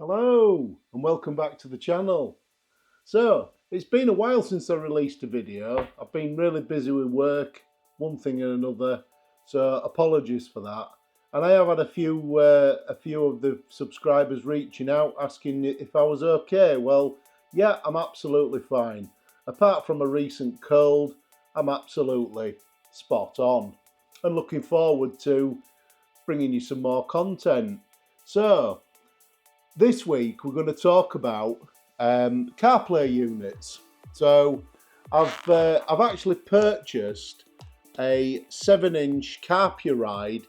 Hello and welcome back to the channel. So it's been a while since I released a video. I've been really busy with work, one thing and another, so apologies for that. And I have had a few of the subscribers reaching out asking if I was okay. Well, yeah, I'm absolutely fine. Apart from a recent cold, I'm absolutely spot on and looking forward to bringing you some more content. So this week we're going to talk about Carplay units. So I've actually purchased a 7-inch Carpuride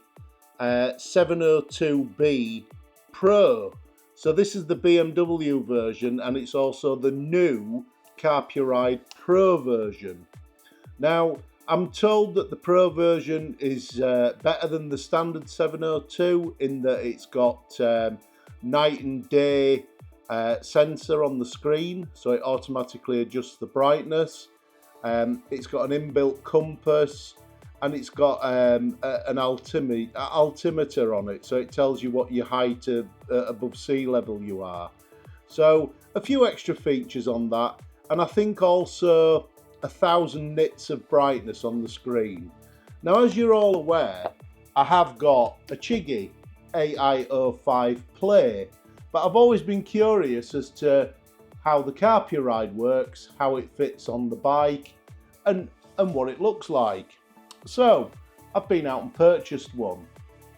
702B Pro. So this is the BMW version, and it's also the new Carpuride Pro version. Now, I'm told that the Pro version is better than the standard 702 in that it's got night and day sensor on the screen, so it automatically adjusts the brightness. It's got an inbuilt compass, and it's got an altimeter on it, so it tells you what your height above sea level you are. So a few extra features on that, and I think also 1,000 nits of brightness on the screen. Now, as you're all aware, I have got a CHIGEE AIO5 Play, but I've always been curious as to how the Carpuride works, how it fits on the bike, and what it looks like. So I've been out and purchased one,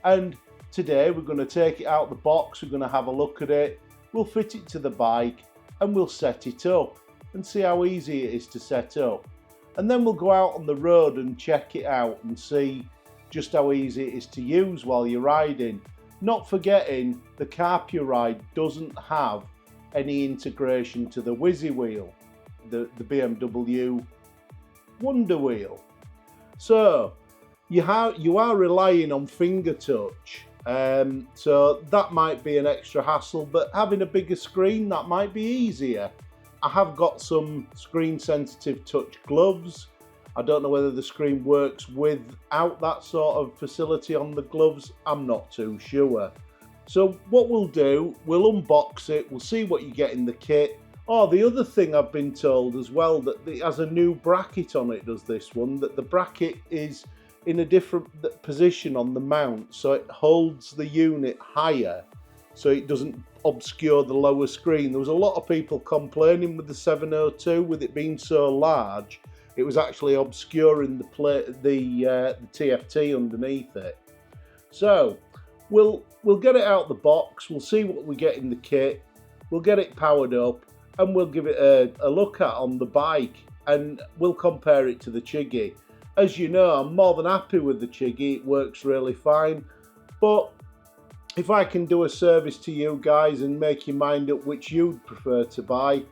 and today we're going to take it out the box, we're going to have a look at it, we'll fit it to the bike, and we'll set it up and see how easy it is to set up. And then we'll go out on the road and check it out and see just how easy it is to use while you're riding. Not forgetting, the Carpuride doesn't have any integration to the Whizzy wheel, the BMW Wonder wheel. So you are relying on finger touch, so that might be an extra hassle, but having a bigger screen, that might be easier. I have got some screen sensitive touch gloves. I don't know whether the screen works without that sort of facility on the gloves. I'm not too sure. So what we'll do, we'll unbox it, we'll see what you get in the kit. Oh, the other thing I've been told as well, that it has a new bracket on it, does this one, that the bracket is in a different position on the mount, so it holds the unit higher, so it doesn't obscure the lower screen. There was a lot of people complaining with the 702, with it being so large, it was actually obscuring the TFT underneath it. So we'll get it out the box, we'll see what we get in the kit, we'll get it powered up, and we'll give it a look at on the bike, and we'll compare it to the CHIGEE. As you know, I'm more than happy with the CHIGEE, it works really fine, but if I can do a service to you guys and make your mind up which you'd prefer to buy,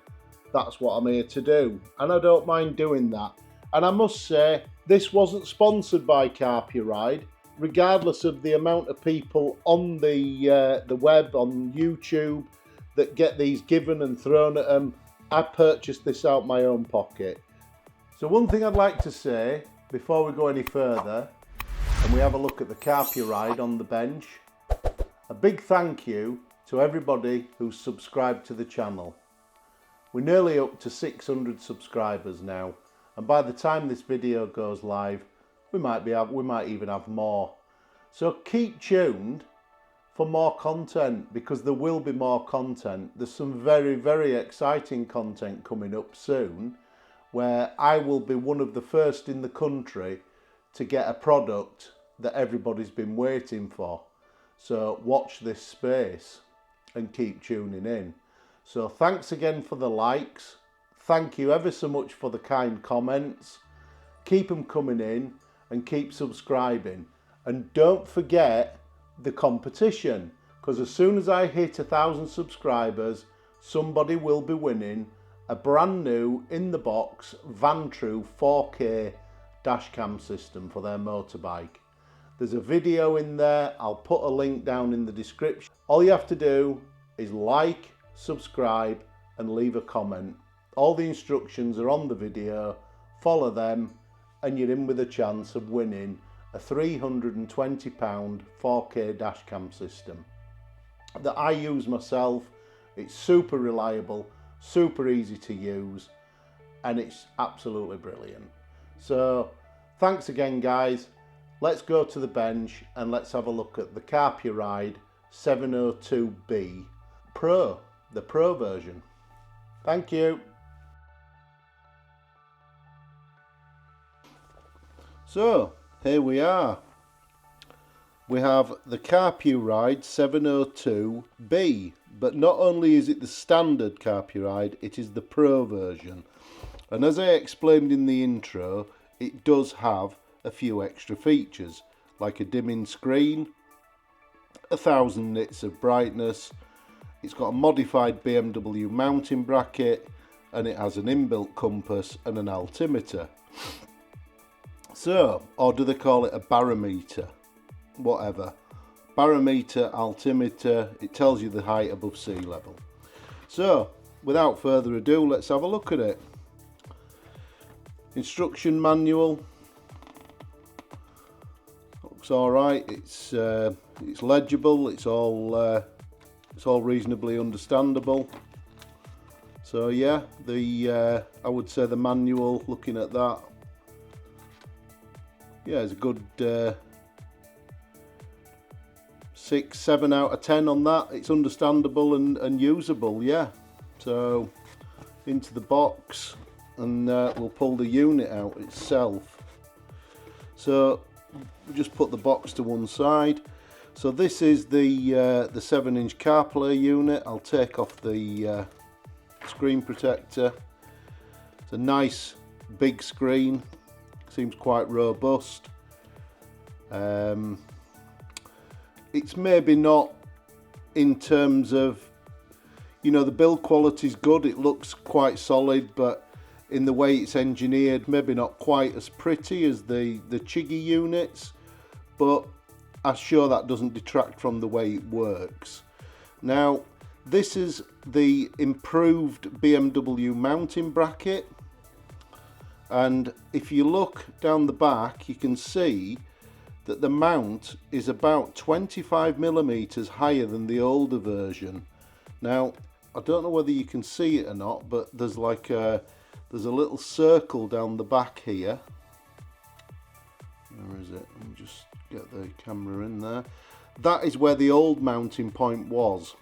that's what I'm here to do, and I don't mind doing that. And I must say, this wasn't sponsored by Carpuride, regardless of the amount of people on the web, on YouTube, that get these given and thrown at them. I purchased this out my own pocket. So one thing I'd like to say before we go any further, and we have a look at the Carpuride on the bench, a big thank you to everybody who's subscribed to the channel. We're nearly up to 600 subscribers now, and by the time this video goes live, we might even have more. So keep tuned for more content, because there will be more content. There's some very, very exciting content coming up soon, where I will be one of the first in the country to get a product that everybody's been waiting for. So watch this space and keep tuning in. So thanks again for the likes. Thank you ever so much for the kind comments. Keep them coming in and keep subscribing. And don't forget the competition, because as soon as I hit 1,000 subscribers, somebody will be winning a brand new in the box Vantru 4K dashcam system for their motorbike. There's a video in there, I'll put a link down in the description. All you have to do is like, subscribe and leave a comment. All the instructions are on the video, follow them and you're in with a chance of winning a £320 4K dashcam system that I use myself It's super reliable, super easy to use, and it's absolutely brilliant. So thanks again, guys. Let's go to the bench and let's have a look at the Carpuride 702B Pro, the Pro version. Thank you. So here we are. We have the Carpuride 702B, but not only is it the standard Carpuride, it is the Pro version. And as I explained in the intro, it does have a few extra features, like a dimming screen, 1000 nits of brightness, it's got a modified BMW mounting bracket, and it has an inbuilt compass and an altimeter. So, or do they call it a barometer? Whatever. Barometer, altimeter, it tells you the height above sea level. So, without further ado, let's have a look at it. Instruction manual. Looks alright, it's legible, it's all reasonably understandable. So yeah, I would say the manual, looking at that, yeah, it's a good 6, 7 out of 10 on that. It's understandable and usable, yeah. So into the box, and we'll pull the unit out itself. So we'll just put the box to one side. So this is the 7-inch Carplay unit. I'll take off the screen protector. It's a nice big screen, seems quite robust. It's maybe not in terms of, you know, the build quality is good, it looks quite solid, but in the way it's engineered, maybe not quite as pretty as the CHIGEE units, but I'm sure that doesn't detract from the way it works. Now, this is the improved BMW mounting bracket, and if you look down the back, you can see that the mount is about 25mm higher than the older version. Now, I don't know whether you can see it or not, but there's like there's a little circle down the back here. Where is it? Let me just get the camera in there. That is where the old mounting point was.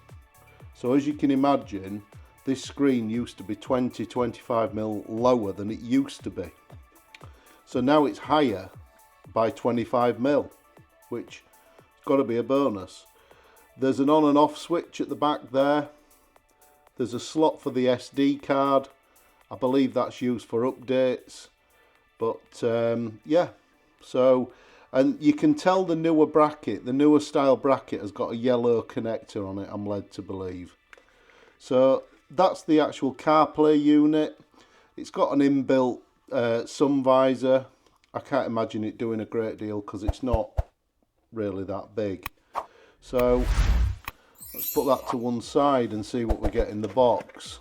So as you can imagine, this screen used to be 20-25mm lower than it used to be. So now it's higher by 25mm, which has got to be a bonus. There's an on and off switch at the back there. There's a slot for the SD card. I believe that's used for updates. But yeah, so, and you can tell the newer bracket, the newer style bracket has got a yellow connector on it, I'm led to believe. So that's the actual Carplay unit. It's got an inbuilt sun visor. I can't imagine it doing a great deal because it's not really that big. So let's put that to one side and see what we get in the box.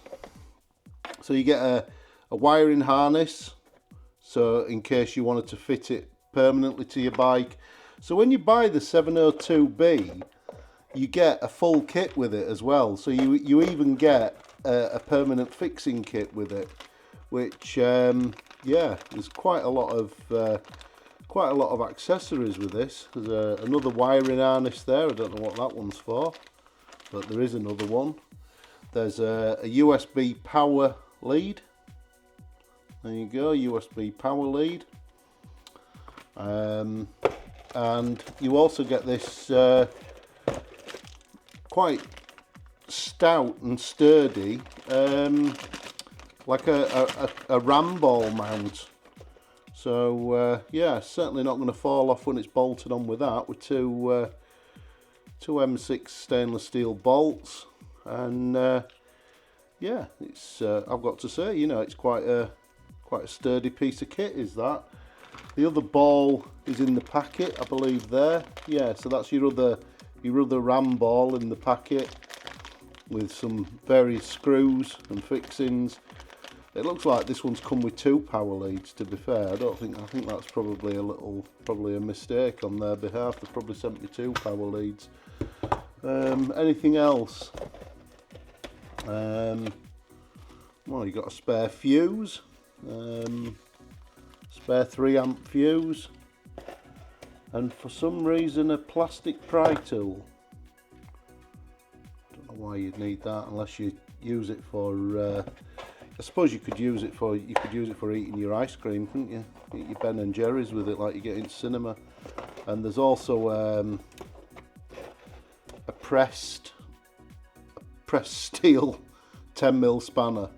So you get a wiring harness, so in case you wanted to fit it permanently to your bike. So when you buy the 702B, you get a full kit with it as well. So you even get a permanent fixing kit with it, which yeah, there's quite a lot of accessories with this. There's another wiring harness there. I don't know what that one's for, but there is another one. There's a USB power lead. There you go, USB power lead. And you also get this quite stout and sturdy, like a ram ball mount. So yeah, certainly not going to fall off when it's bolted on with that, with two M6 stainless steel bolts. And yeah, it's I've got to say, you know, it's quite a sturdy piece of kit, is that. The other ball is in the packet, I believe there. Yeah, so that's your other ram ball in the packet with some various screws and fixings. It looks like this one's come with 2 power leads, to be fair. I think that's probably a mistake on their behalf. They probably sent me 2 power leads. Anything else? Well, you got a spare fuse, spare 3-amp fuse, and for some reason a plastic pry tool. Don't know why you'd need that unless you use it for. I suppose you could use it for eating your ice cream, couldn't you? Eat your Ben and Jerry's with it like you get in cinema. And there's also a pressed steel 10mm spanner,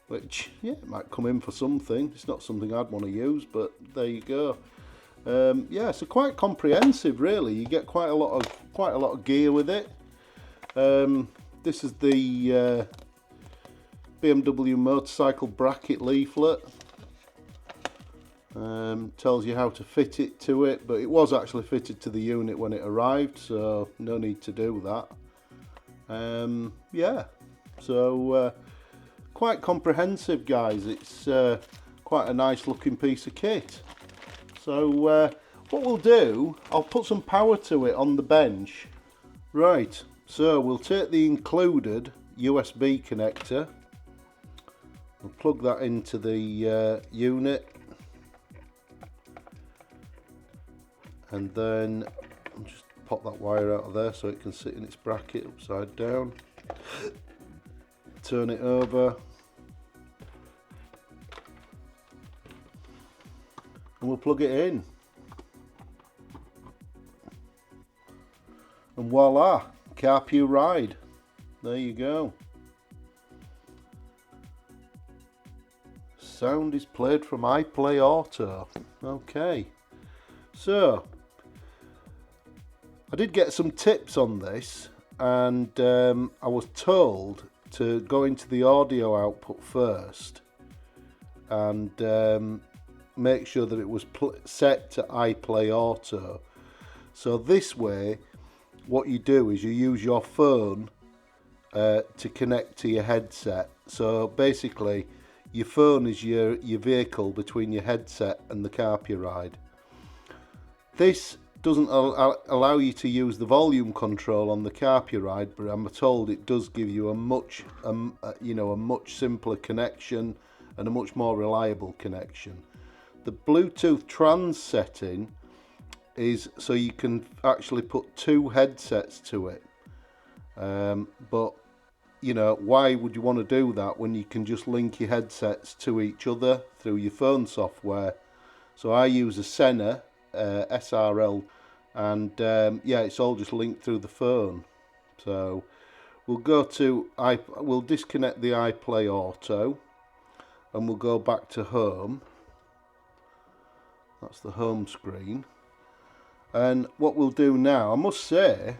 which, yeah, it might come in for something. It's not something I'd want to use, but there you go. Yeah, so quite comprehensive, really. You get quite a lot of gear with it. This is the BMW motorcycle bracket leaflet. Tells you how to fit it to it, but it was actually fitted to the unit when it arrived, so no need to do that. Yeah, so quite comprehensive, guys. It's quite a nice looking piece of kit. So what we'll do, I'll put some power to it on the bench. Right, so we'll take the included USB connector, we'll plug that into the unit, and then I'll just pop that wire out of there so it can sit in its bracket upside down. Turn it over, and we'll plug it in, and voila, Carpuride. There you go. Sound is played from iPlay Auto. Okay, so I did get some tips on this, and I was told to go into the audio output first and make sure that it was set to iPlay Auto. So this way, what you do is you use your phone to connect to your headset. So basically, your phone is your vehicle between your headset and the Carpuride. This doesn't allow you to use the volume control on the Carpuride, but I'm told it does give you a much simpler connection and a much more reliable connection. The Bluetooth trans setting is so you can actually put 2 headsets to it, but you know, why would you want to do that when you can just link your headsets to each other through your phone software? So I use a Sena SRL, and yeah, it's all just linked through the phone. So we'll we'll disconnect the iPlay Auto, and we'll go back to home. That's the home screen. And what we'll do now, I must say,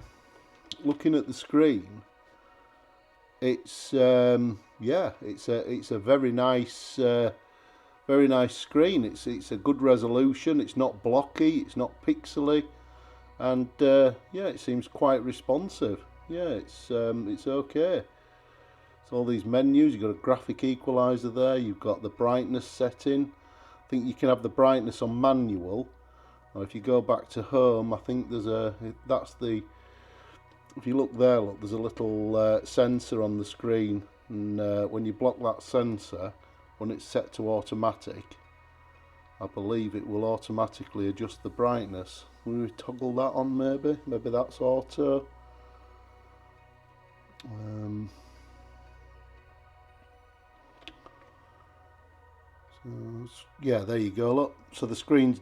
looking at the screen, it's yeah, it's a very nice screen. It's a good resolution. It's not blocky. It's not pixely, and yeah, it seems quite responsive. Yeah, it's okay. So all these menus, you've got a graphic equalizer there. You've got the brightness setting. I think you can have the brightness on manual. Or if you go back to home, I think there's if you look there, look, there's a little sensor on the screen, and when you block that sensor, when it's set to automatic, I believe it will automatically adjust the brightness. Will we toggle that on maybe? Maybe that's auto. Yeah, there you go, look. So the screen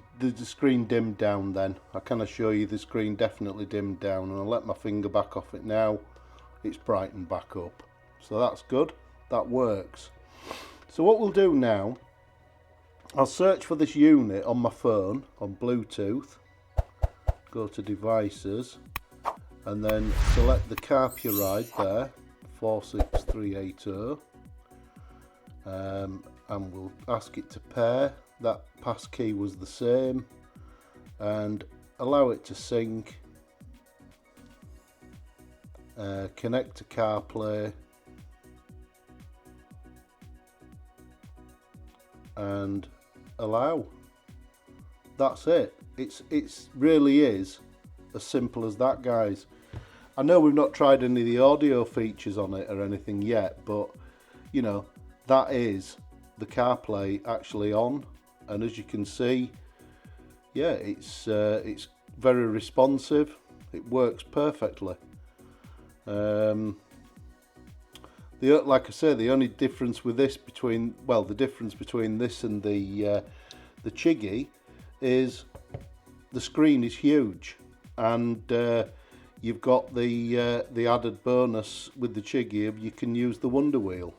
dimmed down then. I can assure you the screen definitely dimmed down, and I'll let my finger back off it now. It's brightened back up. So that's good. That works. So what we'll do now, I'll search for this unit on my phone on Bluetooth. Go to devices, and then select the Carpuride there, 46380. And we'll ask it to pair. That passkey was the same, and allow it to sync, connect to CarPlay, and allow. That's it. It's really is as simple as that, guys. I know we've not tried any of the audio features on it or anything yet, but you know, that is the CarPlay actually on, and as you can see, yeah, it's very responsive. It works perfectly. Like I say, the only difference with this between, well, the difference between this and the CHIGEE is the screen is huge, and you've got the added bonus with the CHIGEE of you can use the wonder wheel.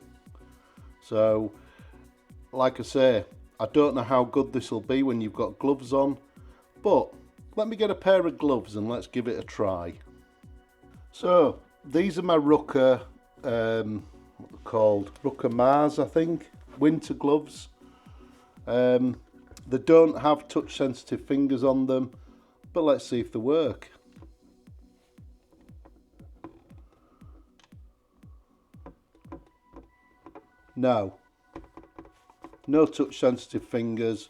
So, like I say, I don't know how good this will be when you've got gloves on, but let me get a pair of gloves and let's give it a try. So, these are my Rucker, what they're called, Rucker Mars, I think, winter gloves. They don't have touch sensitive fingers on them, but let's see if they work. No touch sensitive fingers,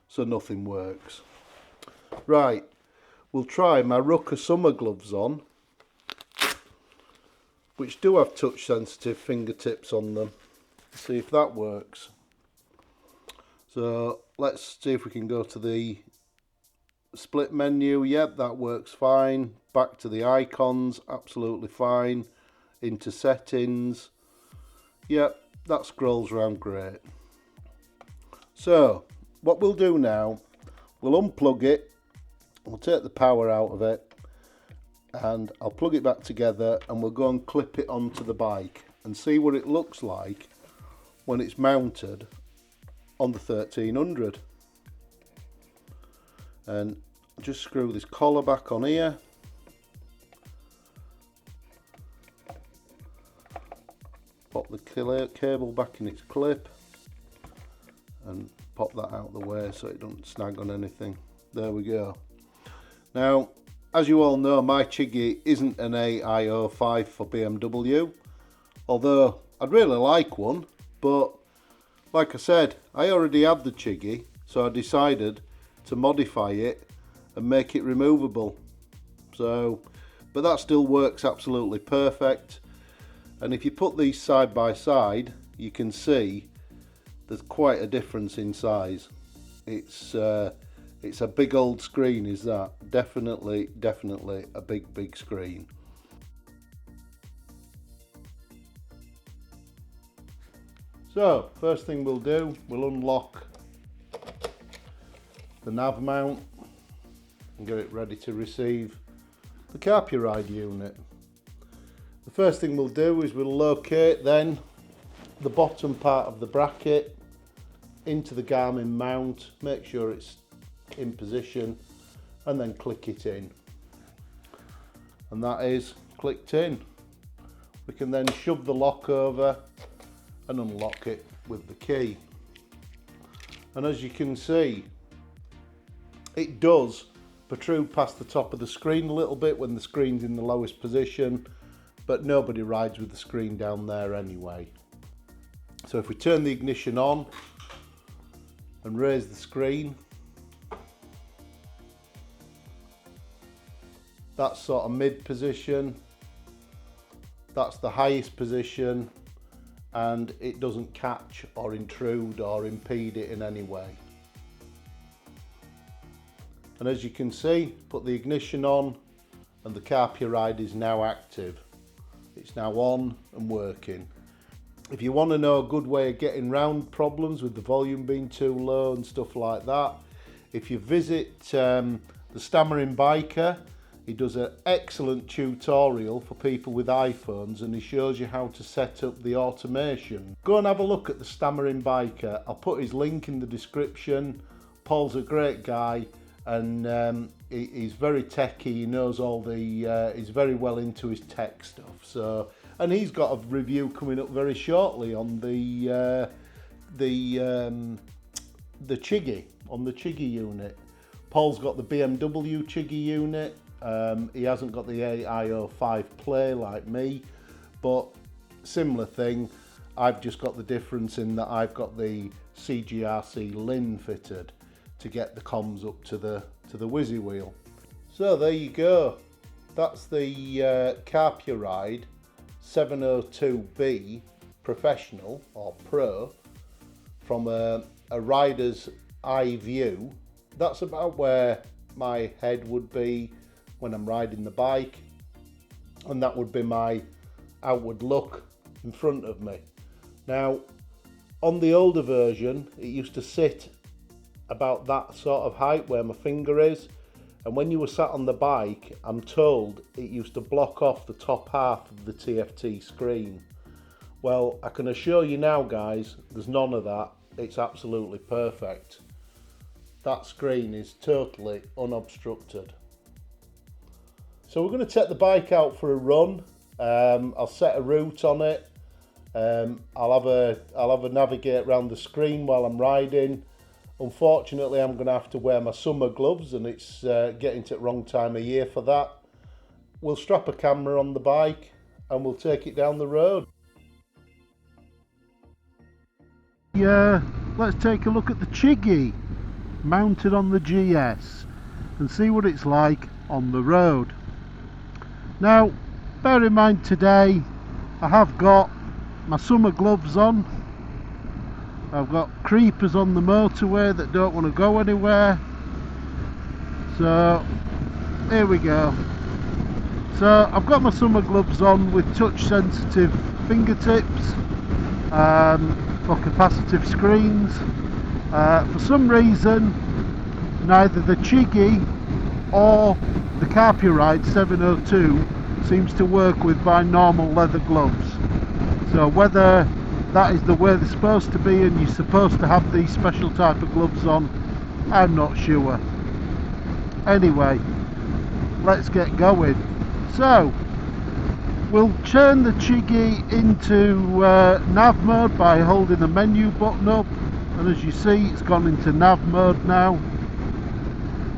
so nothing works. Right, we'll try my Rucker summer gloves on, which do have touch sensitive fingertips on them. See if that works. So let's see if we can go to the split menu. Yep, that works fine. Back to the icons, absolutely fine. Into settings. Yep, that scrolls around great. So what we'll do now, we'll unplug it, we'll take the power out of it, and I'll plug it back together, and we'll go and clip it onto the bike and see what it looks like when it's mounted on the 1300. And just screw this collar back on here. Pop the cable back in its clip and pop that out of the way so it doesn't snag on anything. There we go. Now, as you all know, my CHIGEE isn't an AIO5 for BMW, although I'd really like one, but like I said, I already have the CHIGEE, so I decided to modify it and make it removable. So, but that still works absolutely perfect. And if you put these side by side, you can see there's quite a difference in size. It's a big old screen, is that? Definitely a big screen. So, first thing we'll do, we'll unlock the nav mount and get it ready to receive the Carpuride unit. The first thing we'll do is we'll locate then the bottom part of the bracket into the Garmin mount, make sure it's in position, and then click it in. And that is clicked in. We can then shove the lock over and unlock it with the key. And as you can see, it does protrude past the top of the screen a little bit when the screen's in the lowest position, but nobody rides with the screen down there anyway. So if we turn the ignition on and raise the screen, that's sort of mid position, that's the highest position, and it doesn't catch or intrude or impede it in any way. And as you can see, put the ignition on and the Carpuride is now active. It's now on and working. If you want to know a good way of getting round problems with the volume being too low and stuff like that, if you visit the Stammering Biker, he does an excellent tutorial for people with iPhones, and he shows you how to set up the automation. Go and have a look at the Stammering Biker. I'll put his link in the description. Paul's a great guy, and he's very techy. He knows all the, he's very well into his tech stuff. So, and he's got a review coming up very shortly on the CHIGEE, on the CHIGEE unit. Paul's got the BMW CHIGEE unit. He hasn't got the AIO5 Play like me, but similar thing. I've just got the difference in that I've got the CHIGEE Links fitted to get the comms up to the WYSI wheel. So there you go. That's the Carpuride 702B Professional or Pro from a rider's eye view. That's about where my head would be when I'm riding the bike, and that would be my outward look in front of me. Now, on the older version, it used to sit about that sort of height where my finger is, and when you were sat on the bike, I'm told it used to block off the top half of the TFT screen. Well, I can assure you now, guys, there's none of that. It's absolutely perfect. That screen is totally unobstructed. So we're going to take the bike out for a run. I'll set a route on it. I'll have a navigate around the screen while I'm riding. Unfortunately, I'm going to have to wear my summer gloves, and it's getting to the wrong time of year for that. We'll strap a camera on the bike and we'll take it down the road. Yeah, let's take a look at the CHIGEE mounted on the GS and see what it's like on the road. Now, bear in mind today I have got my summer gloves on. I've got creepers on the motorway that don't want to go anywhere. So here we go. So I've got my summer gloves on with touch sensitive fingertips for capacitive screens. For some reason neither the CHIGEE or the Carpuride 702 seems to work with my normal leather gloves. So whether that is the way they're supposed to be and you're supposed to have these special type of gloves on, I'm not sure. Anyway, let's get going. So we'll turn the CHIGEE into nav mode by holding the menu button up, and as you see it's gone into nav mode now,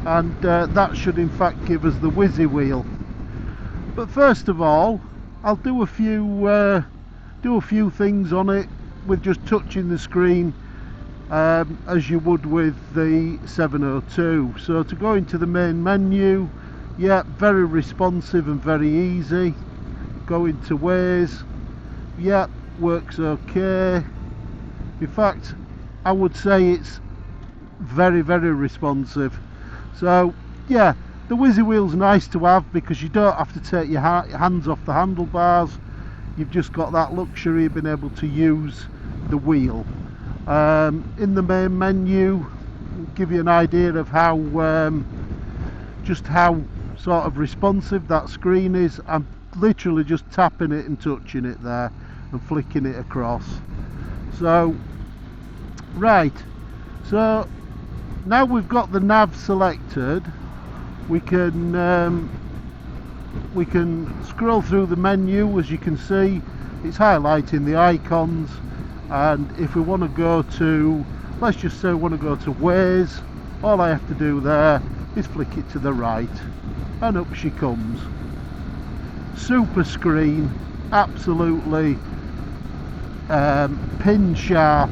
and that should in fact give us the whizzy wheel. But first of all, I'll do a few things on it with just touching the screen as you would with the 702. So to go into the main menu, yeah, very responsive and very easy. Go into Waze, yeah, works okay. In fact, I would say it's very, very responsive. So yeah, the whizzy wheel's nice to have because you don't have to take your hands off the handlebars. You've just got that luxury of being able to use the wheel. In the main menu, we'll give you an idea of how just how sort of responsive that screen is. I'm literally just tapping it and touching it there and flicking it across. So right, so now we've got the nav selected, we can scroll through the menu. As you can see, it's highlighting the icons, and if we want to go to, let's just say we want to go to Waze, all I have to do there is flick it to the right and up she comes. Super screen, absolutely pin sharp,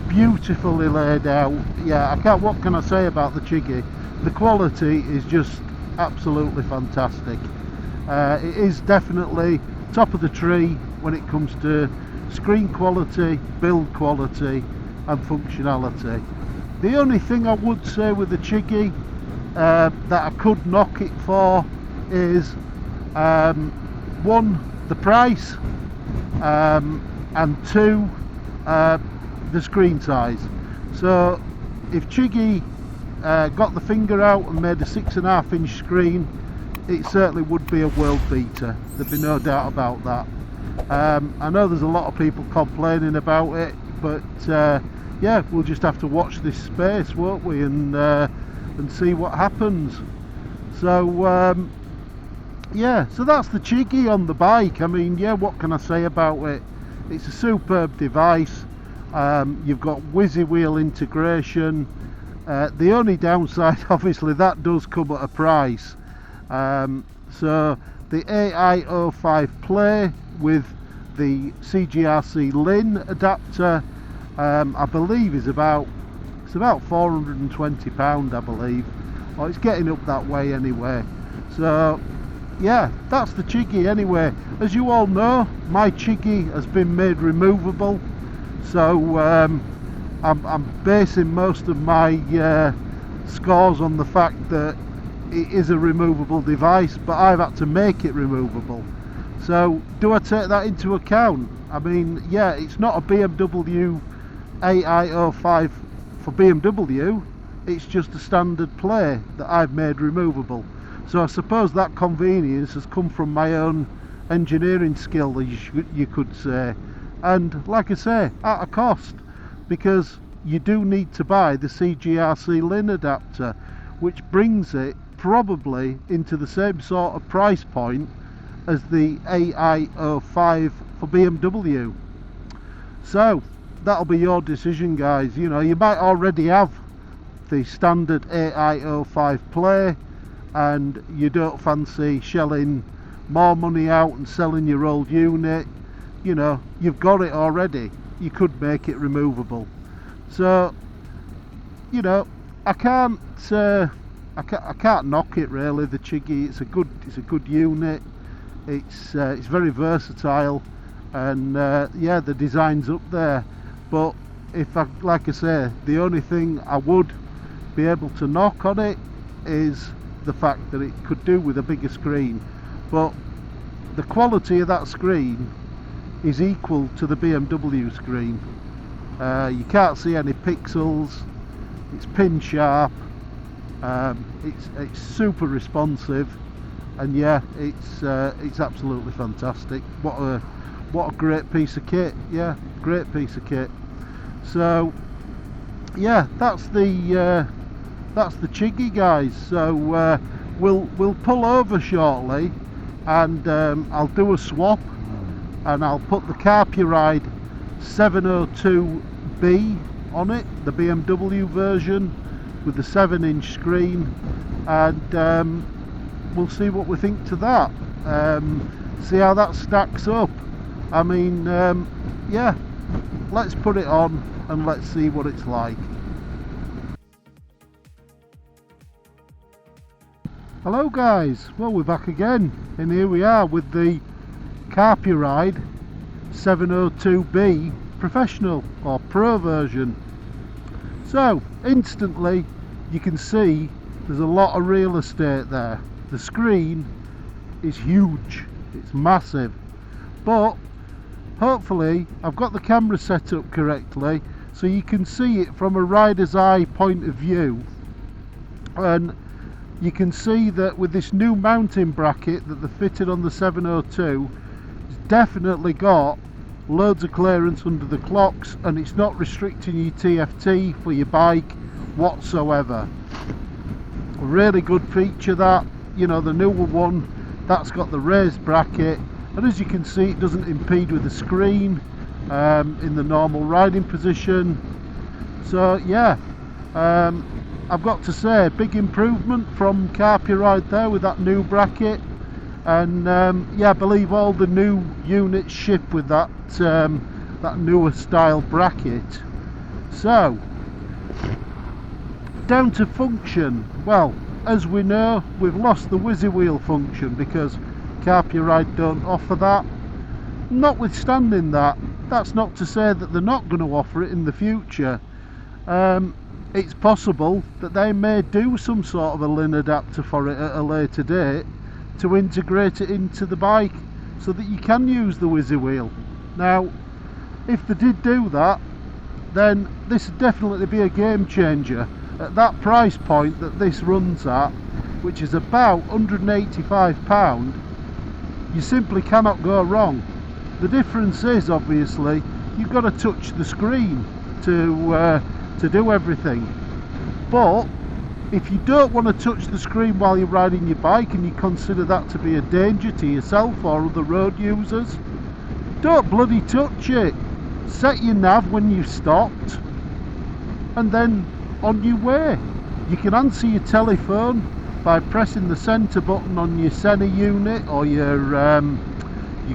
beautifully laid out. Yeah, what can I say about the CHIGEE? The quality is just absolutely fantastic. It is definitely top of the tree when it comes to screen quality, build quality and functionality. The only thing I would say with the CHIGEE that I could knock it for is one, the price, and two, the screen size. So if CHIGEE got the finger out and made a 6.5 inch screen, it certainly would be a world beater. There'd be no doubt about that. I know there's a lot of people complaining about it, but yeah, we'll just have to watch this space, won't we, and see what happens. So yeah, so that's the CHIGEE on the bike. I mean, yeah, what can I say about it? It's a superb device. You've got whizzy wheel integration. The only downside, obviously, that does come at a price. So the AIO5 Play with the CGRC LIN adapter, I believe is about £420, I believe, or it's getting up that way anyway. So yeah, that's the CHIGEE anyway. As you all know, my CHIGEE has been made removable, so I'm basing most of my scores on the fact that it is a removable device, but I've had to make it removable. So do I take that into account? I mean, yeah, it's not a BMW AIO5 for BMW, it's just a standard play that I've made removable. So I suppose that convenience has come from my own engineering skill, you could say, and like I say, at a cost, because you do need to buy the CHIGEE LIN adapter, which brings it probably into the same sort of price point as the AIO5 for BMW. So that'll be your decision, guys. You know, you might already have the standard AIO5 play and you don't fancy shelling more money out and selling your old unit. You know, you've got it already, you could make it removable. So, you know, I can't knock it really. The CHIGEE, it's a good unit. It's very versatile, and yeah, the design's up there. But like I say, the only thing I would be able to knock on it is the fact that it could do with a bigger screen. But the quality of that screen is equal to the BMW screen. You can't see any pixels. It's pin sharp. It's super responsive, and yeah, it's absolutely fantastic. What a great piece of kit. Yeah, great piece of kit. So yeah, that's the CHIGEE, guys. So we'll pull over shortly, and I'll do a swap, and I'll put the Carpuride 702B on it, the BMW version with the 7-inch screen, and we'll see what we think to that. See how that stacks up. I mean, yeah, let's put it on and let's see what it's like. Hello guys, well, we're back again, and here we are with the Carpuride 702B Professional or Pro version. So instantly you can see there's a lot of real estate there. The screen is huge, it's massive, but hopefully I've got the camera set up correctly so you can see it from a rider's eye point of view, and you can see that with this new mounting bracket that they fitted on the 702, it's definitely got loads of clearance under the clocks, and it's not restricting your TFT for your bike whatsoever. A really good feature that, you know, the newer one, that's got the raised bracket, and as you can see it doesn't impede with the screen in the normal riding position. So yeah, I've got to say, big improvement from Carpuride there with that new bracket, and yeah, I believe all the new units ship with that that newer style bracket. So down to function. Well, as we know, we've lost the whizzy wheel function because Carpuride don't offer that. Notwithstanding that, that's not to say that they're not going to offer it in the future. It's possible that they may do some sort of a LIN adapter for it at a later date to integrate it into the bike so that you can use the whizzy wheel. Now, if they did do that, then this would definitely be a game changer. At that price point that this runs at, which is about £185, you simply cannot go wrong. The difference is, obviously, you've got to touch the screen to do everything. But if you don't want to touch the screen while you're riding your bike and you consider that to be a danger to yourself or other road users, don't bloody touch it. Set your nav when you've stopped, and then on your way. You can answer your telephone by pressing the centre button on your Sena unit or your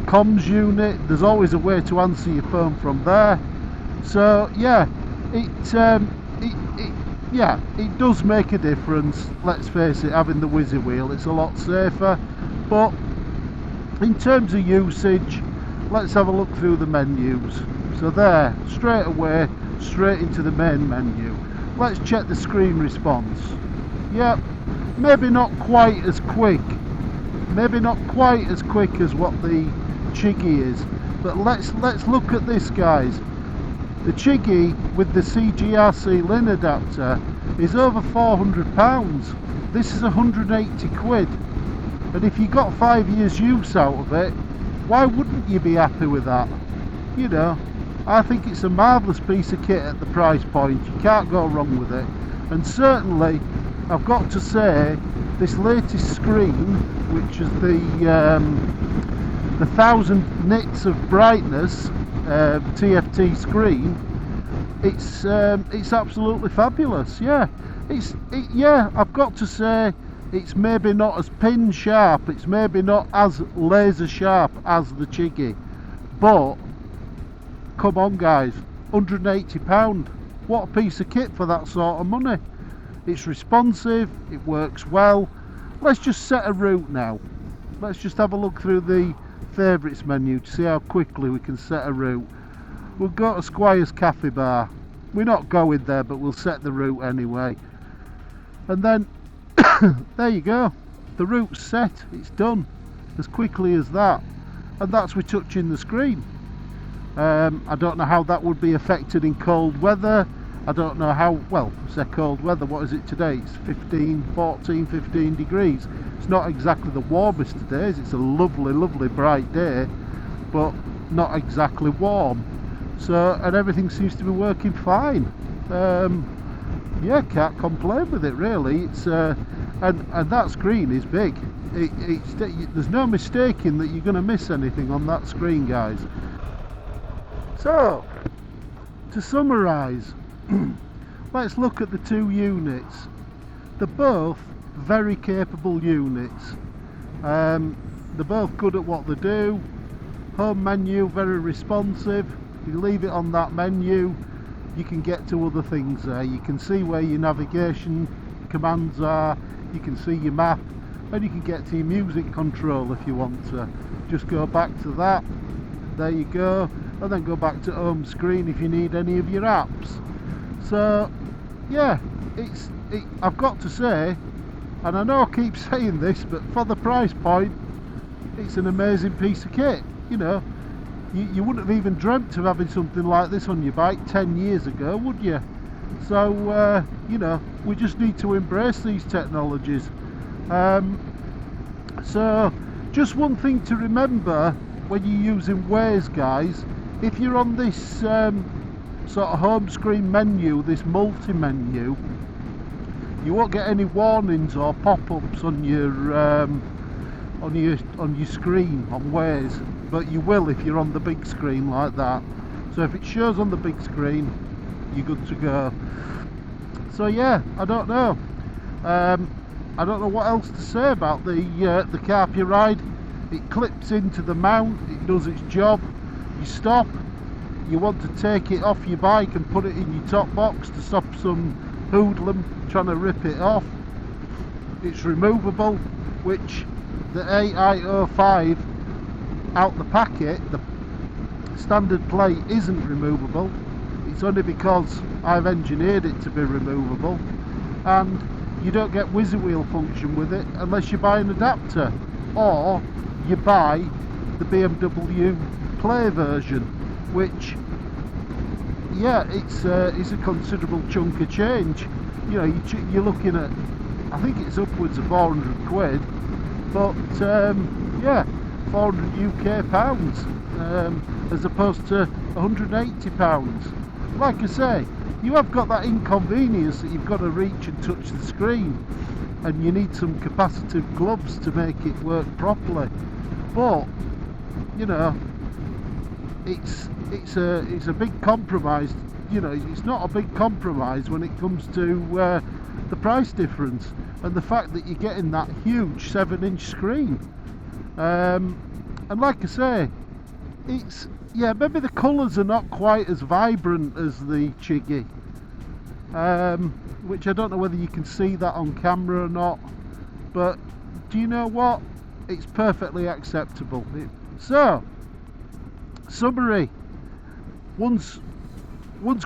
comms unit. There's always a way to answer your phone from there. So yeah, it does make a difference. Let's face it, having the whizzy wheel, it's a lot safer. But in terms of usage, let's have a look through the menus. So there, straight away, straight into the main menu. Let's check the screen response. Yep, maybe not quite as quick. Maybe not quite as quick as what the CHIGEE is. But let's look at this, guys. The CHIGEE with the CGRC LIN adapter is over £400. This is 180 quid. And if you got 5 years use out of it, why wouldn't you be happy with that? You know, I think it's a marvellous piece of kit at the price point. You can't go wrong with it. And certainly, I've got to say, this latest screen, which is the 1000 nits of brightness TFT screen, it's absolutely fabulous. Yeah, yeah, I've got to say, it's maybe not as pin sharp, it's maybe not as laser sharp as the CHIGEE, but come on guys, £180, what a piece of kit for that sort of money. It's responsive, it works well. Let's just set a route now. Let's just have a look through the favourites menu to see how quickly we can set a route. We'll go to Squire's Cafe Bar. We're not going there, but we'll set the route anyway. And then there you go, the route's set, it's done as quickly as that, and that's with touching the screen. I don't know how that would be affected in cold weather. I don't know how, well, say cold weather, what is it today? It's 15 degrees. It's not exactly the warmest of days, it's a lovely bright day, but not exactly warm. So, and everything seems to be working fine. Yeah, can't complain with it really. It's and that screen is big. There's no mistaking that you're going to miss anything on that screen, guys. So, to summarise, let's look at the two units. They're both very capable units. They're both good at what they do. Home menu, very responsive. You leave it on that menu, you can get to other things there. You can see where your navigation commands are, you can see your map, and you can get to your music control if you want to. Just go back to that, there you go, and then go back to home screen if you need any of your apps. So yeah, I've got to say, and I know I keep saying this, but for the price point, it's an amazing piece of kit. You know, you wouldn't have even dreamt of having something like this on your bike 10 years ago, would you? So you know, we just need to embrace these technologies. So just one thing to remember when you're using Waze, guys, if you're on this sort of home screen menu, this multi-menu, you won't get any warnings or pop-ups on your screen on Waze, but you will if you're on the big screen like that. So if it shows on the big screen, you're good to go. So yeah, I don't know what else to say about the Carpuride. It clips into the mount, it does its job. You stop, you want to take it off your bike and put it in your top box to stop some hoodlum trying to rip it off. It's removable, which the AIO5 out the packet, the standard plate isn't removable. It's only because I've engineered it to be removable, and you don't get whizzy wheel function with it unless you buy an adapter or you buy the BMW Play version, which, yeah, it's a considerable chunk of change. You know, you're looking at, I think it's upwards of 400 quid, but yeah, 400 UK pounds as opposed to 180 pounds. Like I say, you have got that inconvenience that you've got to reach and touch the screen, and you need some capacitive gloves to make it work properly. But you know, it's a big compromise. You know, it's not a big compromise when it comes to the price difference and the fact that you're getting that huge 7-inch screen. And like I say, it's, yeah, maybe the colours are not quite as vibrant as the CHIGEE, which I don't know whether you can see that on camera or not, but do you know what? it's perfectly acceptable. So, summary, one's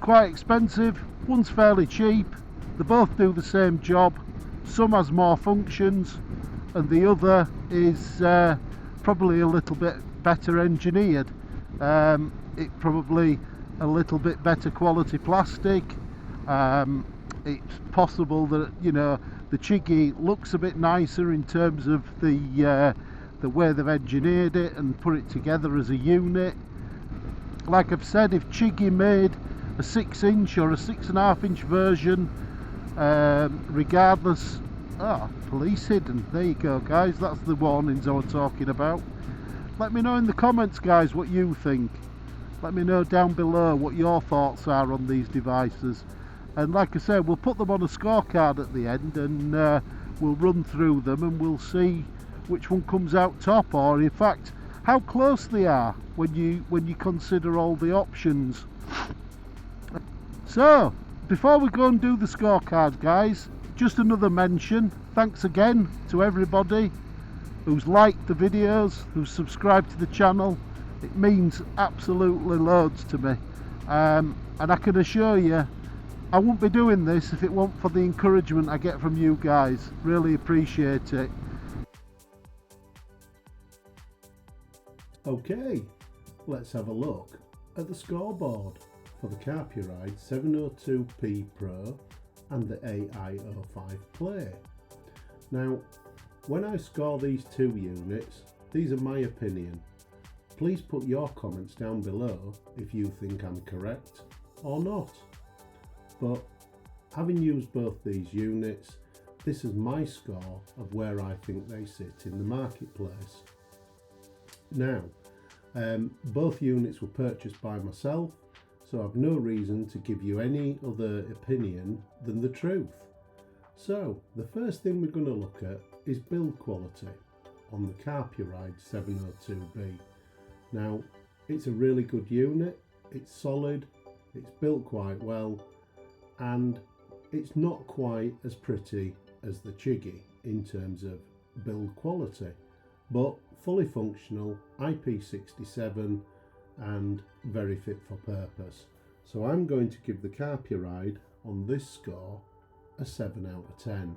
quite expensive, one's fairly cheap, they both do the same job, some has more functions and the other is probably a little bit better engineered. It probably a little bit better quality plastic. It's possible that, you know, the CHIGEE looks a bit nicer in terms of the way they've engineered it and put it together as a unit. Like I've said, if CHIGEE made a 6-inch or a 6.5-inch version, regardless, police hidden, there you go guys, that's the warnings I was talking about. Let me know in the comments guys what you think. Let me know down below what your thoughts are on these devices, and like I said, we'll put them on a scorecard at the end, and we'll run through them and we'll see which one comes out top, or in fact how close they are when you consider all the options. So before we go and do the scorecard guys, just another mention, thanks again to everybody who's liked the videos, who's subscribed to the channel. It means absolutely loads to me, and I can assure you I wouldn't be doing this if it weren't for the encouragement I get from you guys. Really appreciate it. Okay, let's have a look at the scoreboard for the Carpuride 702P Pro and the AIO5 Play. Now, when I score these two units, these are my opinion. Please put your comments down below if you think I'm correct or not. But having used both these units, this is my score of where I think they sit in the marketplace. Now, both units were purchased by myself, so I've no reason to give you any other opinion than the truth. So, the first thing we're going to look at is build quality on the Carpuride 702B. Now, it's a really good unit, it's solid, it's built quite well, and it's not quite as pretty as the CHIGEE in terms of build quality, but fully functional, IP67 and very fit for purpose. So I'm going to give the Carpuride on this score a 7 out of 10.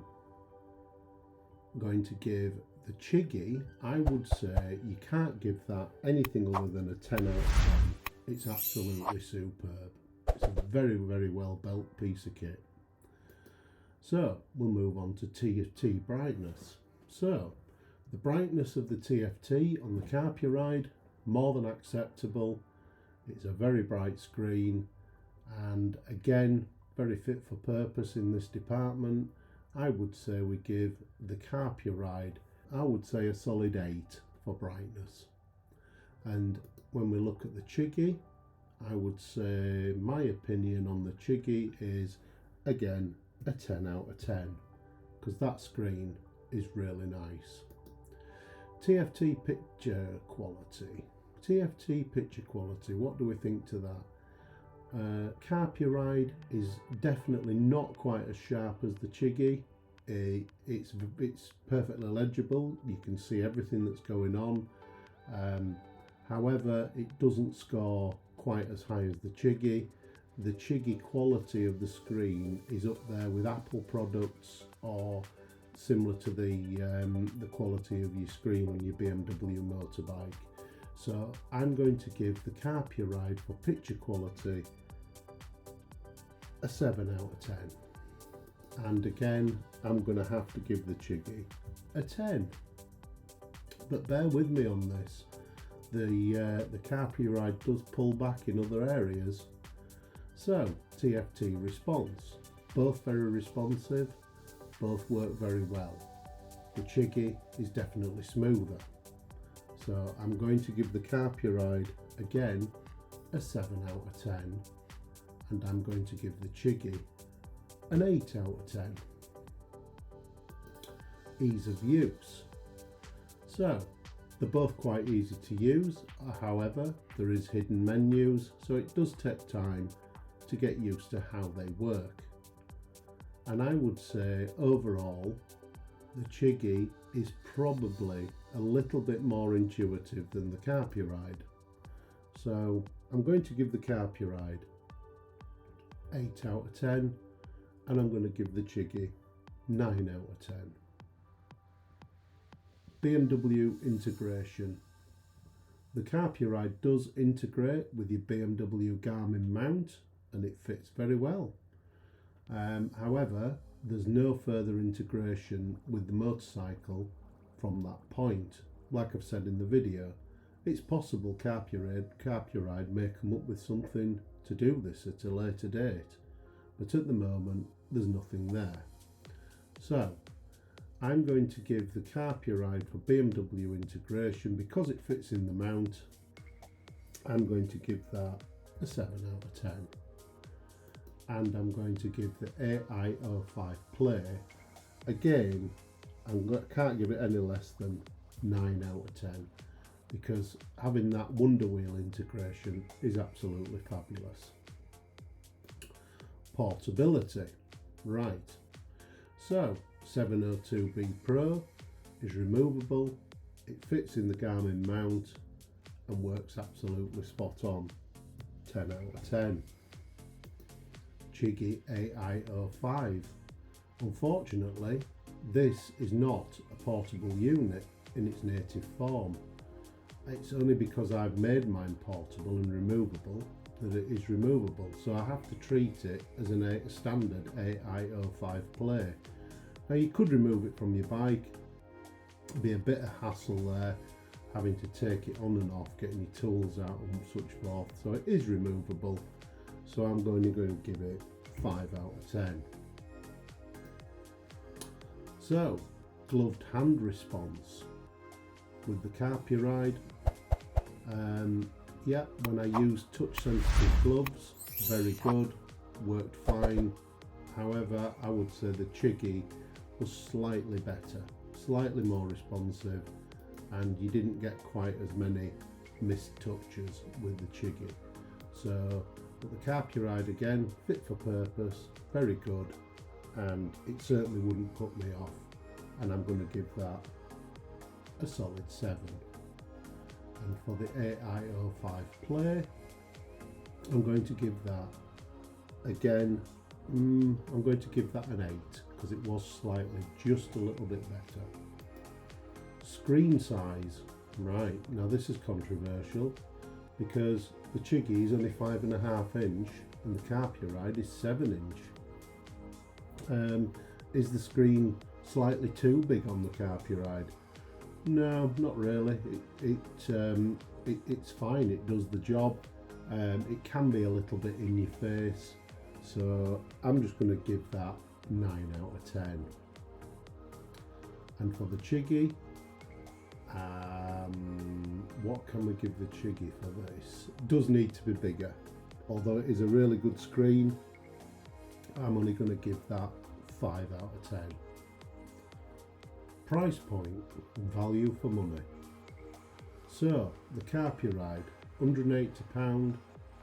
I'm going to give the CHIGEE, I would say you can't give that anything other than a 10 out of 10. It's absolutely superb. It's a very, very well built piece of kit. So we'll move on to TFT brightness. So the brightness of the TFT on the Carpuride, more than acceptable. It's a very bright screen, and again, very fit for purpose in this department. I would say we give the Carpuride, I would say a solid 8 for brightness. And when we look at the CHIGEE, I would say my opinion on the CHIGEE is again a 10 out of 10, because that screen is really nice. TFT picture quality. TFT picture quality, what do we think to that? Carpuride is definitely not quite as sharp as the CHIGEE. It's perfectly legible, you can see everything that's going on. However, it doesn't score quite as high as the CHIGEE. The CHIGEE quality of the screen is up there with Apple products, or similar to the quality of your screen on your BMW motorbike. So I'm going to give the Carpuride for picture quality a 7 out of 10. And again, I'm going to have to give the CHIGEE a 10. But bear with me on this. The Carpuride does pull back in other areas. So, TFT response. Both very responsive, both work very well. The CHIGEE is definitely smoother. So I'm going to give the Carpuride again a 7 out of 10, and I'm going to give the CHIGEE an 8 out of 10. Ease of use. So they're both quite easy to use, however there is hidden menus, so it does take time to get used to how they work. And I would say overall the CHIGEE is probably a little bit more intuitive than the Carpuride. So I'm going to give the Carpuride 8 out of 10, and I'm going to give the CHIGEE 9 out of 10. BMW integration. The Carpuride does integrate with your BMW Garmin mount, and it fits very well. However, there's no further integration with the motorcycle from that point. Like I've said in the video, it's possible Carpuride may come up with something to do this at a later date, but at the moment there's nothing there. So I'm going to give the Carpuride for BMW integration, because it fits in the mount, I'm going to give that a 7 out of 10. And I'm going to give the AIO5 Play, again, I can't give it any less than 9 out of 10, because having that Wonder Wheel integration is absolutely fabulous. Portability, right, so 702B Pro is removable, it fits in the Garmin mount and works absolutely spot on, 10 out of 10. CHIGEE AIO5. Unfortunately, this is not a portable unit in its native form. It's only because I've made mine portable and removable that it is removable, so I have to treat it as a standard AIO5 Play. Now you could remove it from your bike, it'd be a bit of hassle there, having to take it on and off, getting your tools out and such forth, so it is removable. So I'm going to give it 5 out of 10. So, gloved hand response with the Carpuride. Yeah, when I used touch sensitive gloves, very good, worked fine. However, I would say the CHIGEE was slightly better, slightly more responsive, and you didn't get quite as many missed touches with the CHIGEE. So, but the Carpuride, again, fit for purpose, very good, and it certainly wouldn't put me off, and I'm going to give that a solid 7. And for the AIO5 Play, I'm going to give that, again, I'm going to give that an 8, because it was slightly, just a little bit better. Screen size, right, now this is controversial, because the CHIGEE is only 5.5 inch and the Carpuride is 7 inch. Is the screen slightly too big on the Carpuride? No, not really. It's fine, it does the job. It can be a little bit in your face, so I'm just going to give that 9 out of 10. And for the CHIGEE, what can we give the CHIGEE for this? It does need to be bigger, although it is a really good screen. I'm only going to give that 5 out of 10. Price point, value for money. So the Carpuride, £180,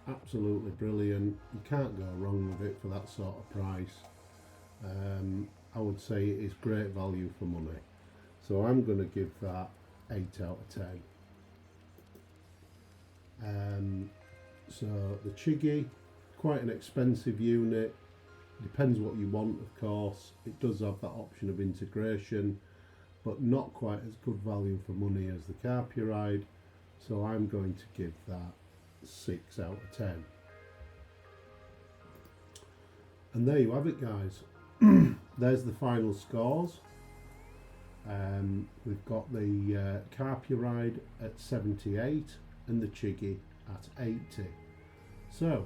absolutely brilliant. You can't go wrong with it for that sort of price. I would say it is great value for money. So I'm going to give that 8 out of 10. So the CHIGEE, quite an expensive unit, depends what you want, of course. It does have that option of integration, but not quite as good value for money as the Carpuride, so I'm going to give that 6 out of 10. And there you have it, guys. There's the final scores. We've got the Carpuride at 78 and the CHIGEE at 80. So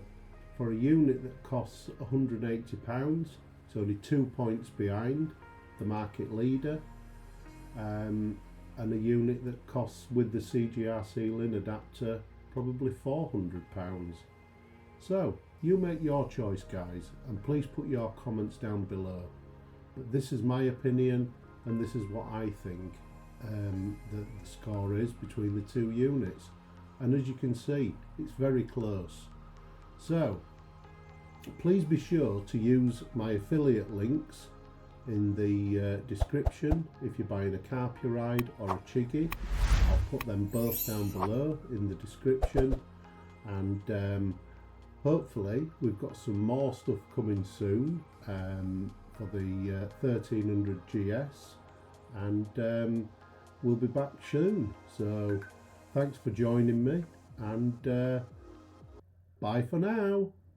for a unit that costs £180, it's only 2 points behind the market leader, and a unit that costs, with the CGR ceiling adapter, probably £400. So you make your choice, guys, and please put your comments down below. But this is my opinion, and this is what I think the score is between the two units, and as you can see, it's very close. So please be sure to use my affiliate links in the description if you're buying a Carpuride or a CHIGEE. I'll put them both down below in the description, and hopefully we've got some more stuff coming soon for the 1300 GS, and we'll be back soon. So thanks for joining me, and bye for now.